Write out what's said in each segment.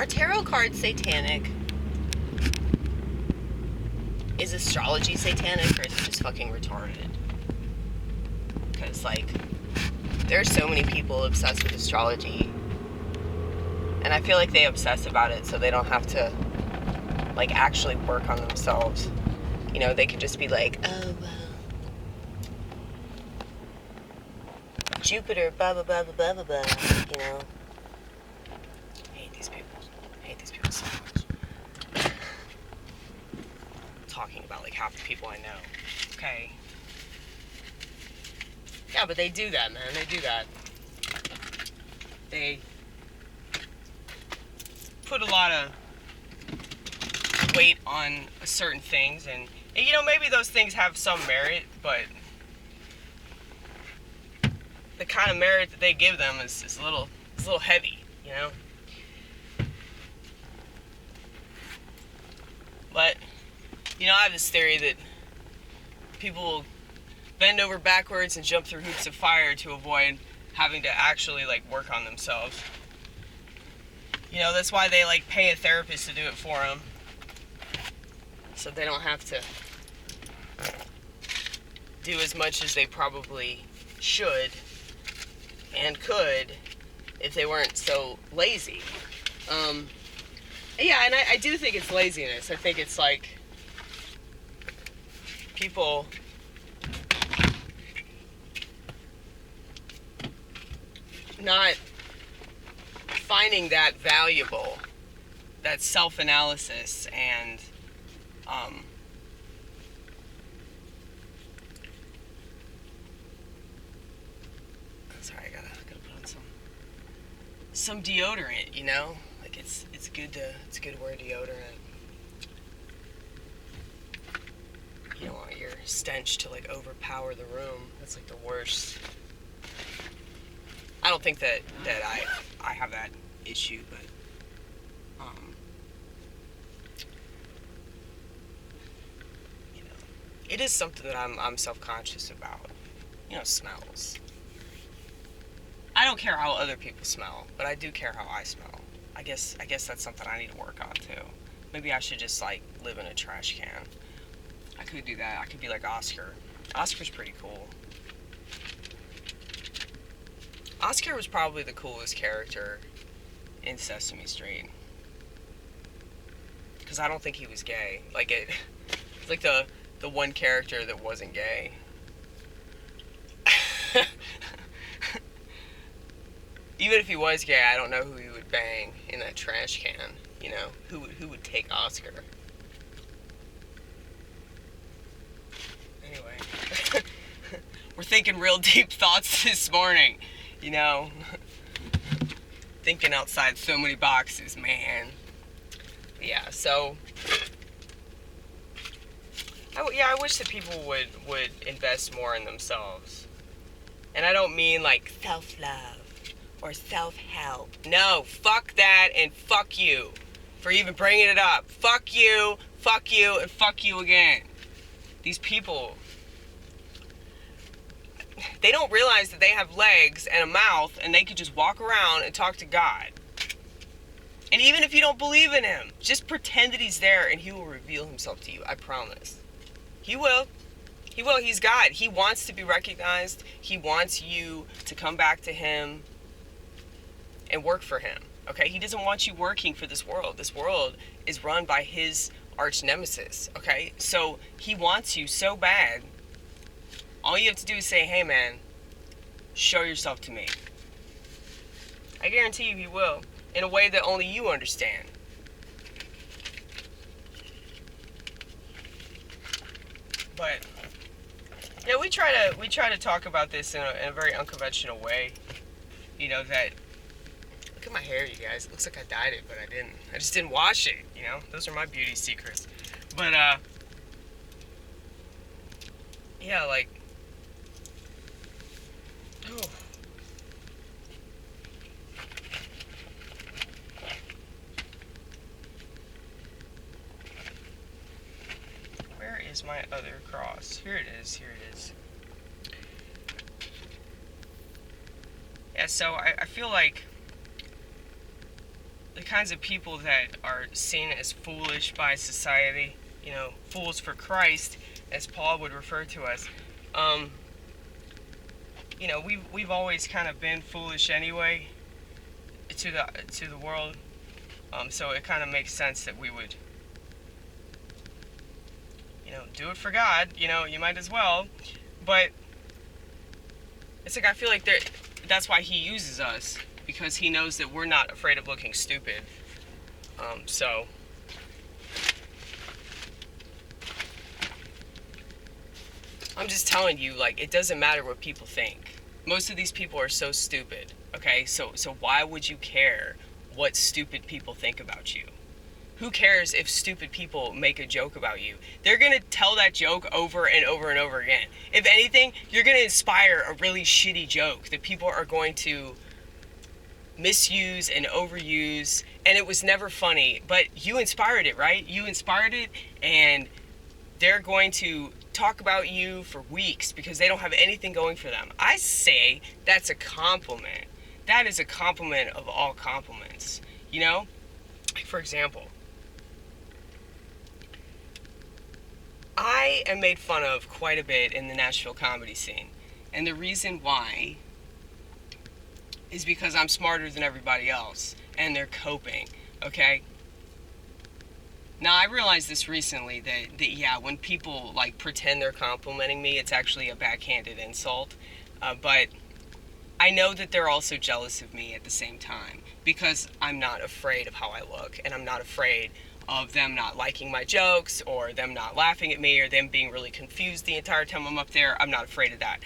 Are tarot cards satanic? Is astrology satanic, or is it just fucking retarded? Because, like, there are so many people obsessed with astrology, and I feel like they obsess about it so they don't have to, like, actually work on themselves. You know, they could just be like, oh, well, Jupiter, blah, blah, blah, blah, blah, blah, blah, you know? I hate these people. I hate these people so much. Talking about, like, half the people I know. Okay. Yeah, but they do that, man. They do that. They put a lot of weight on certain things, and you know, maybe those things have some merit, but the kind of merit that they give them is a little heavy, you know? But, you know, I have this theory that people will bend over backwards and jump through hoops of fire to avoid having to actually, like, work on themselves. You know, that's why they, like, pay a therapist to do it for them, so they don't have to do as much as they probably should and could if they weren't so lazy. Yeah, and I do think it's laziness. I think it's like people not finding that valuable, that self-analysis, and sorry, I gotta put on some deodorant, you know? Like, it's good to wear deodorant. You don't want your stench to, like, overpower the room. That's, like, the worst. I don't think that I have that issue, but you know, it is something that I'm self-conscious about. You know, smells. I don't care how other people smell, but I do care how I smell. I guess that's something I need to work on too. Maybe I should just, like, live in a trash can. I could do that. I could be like Oscar. Oscar's pretty cool. Oscar was probably the coolest character in Sesame Street, because I don't think he was gay. Like, it's like the one character that wasn't gay. Even if he was gay, I don't know who he would bang in that trash can. You know, who would take Oscar? Anyway, we're thinking real deep thoughts this morning. You know, thinking outside so many boxes, man. Yeah, so I wish that people would invest more in themselves. And I don't mean, like, self-love or self-help. No, fuck that, and fuck you for even bringing it up. Fuck you, and fuck you again. These people, they don't realize that they have legs and a mouth, and they could just walk around and talk to God. And even if you don't believe in him, just pretend that he's there, and he will reveal himself to you. I promise. He will. He will. He's God. He wants to be recognized. He wants you to come back to him and work for him. Okay? He doesn't want you working for this world. This world is run by his arch nemesis. Okay? So he wants you so bad. All you have to do is say, hey, man, show yourself to me. I guarantee you he will, in a way that only you understand. But yeah, we try to talk about this in a very unconventional way. You know, that, look at my hair, you guys. It looks like I dyed it, but I didn't. I just didn't wash it, you know? Those are my beauty secrets. But yeah, like, oh. Where is my other cross? Here it is. Yeah, so I feel like the kinds of people that are seen as foolish by society, fools for Christ, as Paul would refer to us. We've always kind of been foolish anyway to the world. So it kind of makes sense that we would, do it for God. You might as well. But it's like I feel like that's why he uses us, because he knows that we're not afraid of looking stupid. So I'm just telling you, like, it doesn't matter what people think. Most of these people are so stupid, okay? So why would you care what stupid people think about you? Who cares if stupid people make a joke about you? They're going to tell that joke over and over and over again. If anything, you're going to inspire a really shitty joke that people are going to misuse and overuse, and it was never funny, but you inspired it, right? You inspired it, and they're going to talk about you for weeks because they don't have anything going for them. I say that's a compliment. That is a compliment of all compliments. For example, I am made fun of quite a bit in the Nashville comedy scene. And the reason why is because I'm smarter than everybody else and they're coping, okay? Now, I realized this recently that when people like pretend they're complimenting me, it's actually a backhanded insult. But I know that they're also jealous of me at the same time, because I'm not afraid of how I look, and I'm not afraid of them not liking my jokes, or them not laughing at me, or them being really confused the entire time I'm up there. I'm not afraid of that.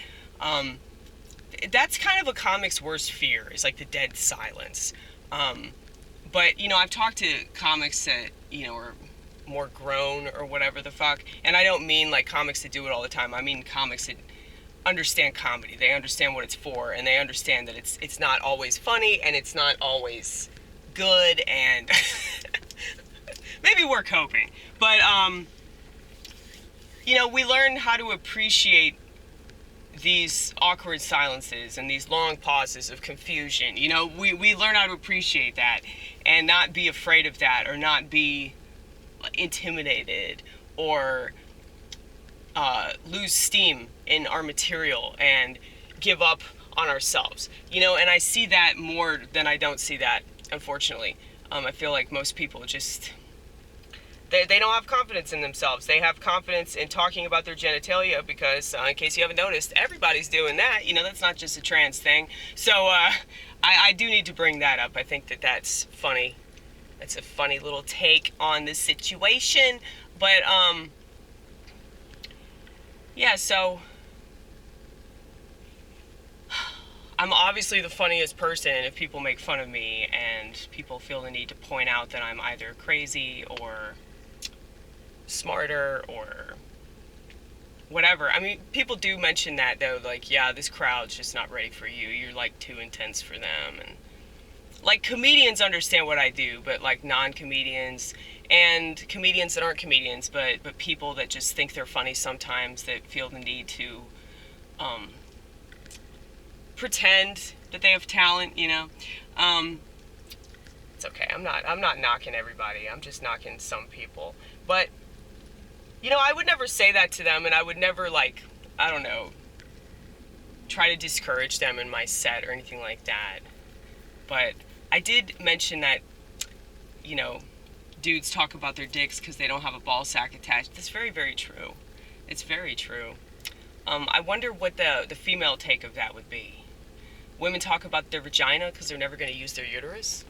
That's kind of a comic's worst fear, is like the dead silence. But, I've talked to comics that, are more grown or whatever the fuck, and I don't mean like comics that do it all the time. I mean comics that understand comedy. They understand what it's for, and they understand that it's not always funny, and it's not always good, and maybe we're coping. But, we learn how to appreciate these awkward silences and these long pauses of confusion. We learn how to appreciate that and not be afraid of that, or not be intimidated, or lose steam in our material and give up on ourselves. And I see that more than I don't see that, unfortunately. I feel like most people just, they don't have confidence in themselves. They have confidence in talking about their genitalia because, in case you haven't noticed, everybody's doing that. That's not just a trans thing. So I do need to bring that up. I think that's funny. It's a funny little take on the situation. But, so I'm obviously the funniest person if people make fun of me and people feel the need to point out that I'm either crazy or smarter or whatever. I mean, people do mention that, though, like, yeah, this crowd's just not ready for you. You're, like, too intense for them. And, like, comedians understand what I do, but, like, non-comedians and comedians that aren't comedians, but people that just think they're funny sometimes, that feel the need to pretend that they have talent, it's okay. I'm not knocking everybody. I'm just knocking some people. But I would never say that to them, and I would never, like, I don't know, try to discourage them in my set or anything like that. But I did mention that, dudes talk about their dicks because they don't have a ball sack attached. That's very, very true. It's very true. I wonder what the female take of that would be. Women talk about their vagina because they're never going to use their uterus.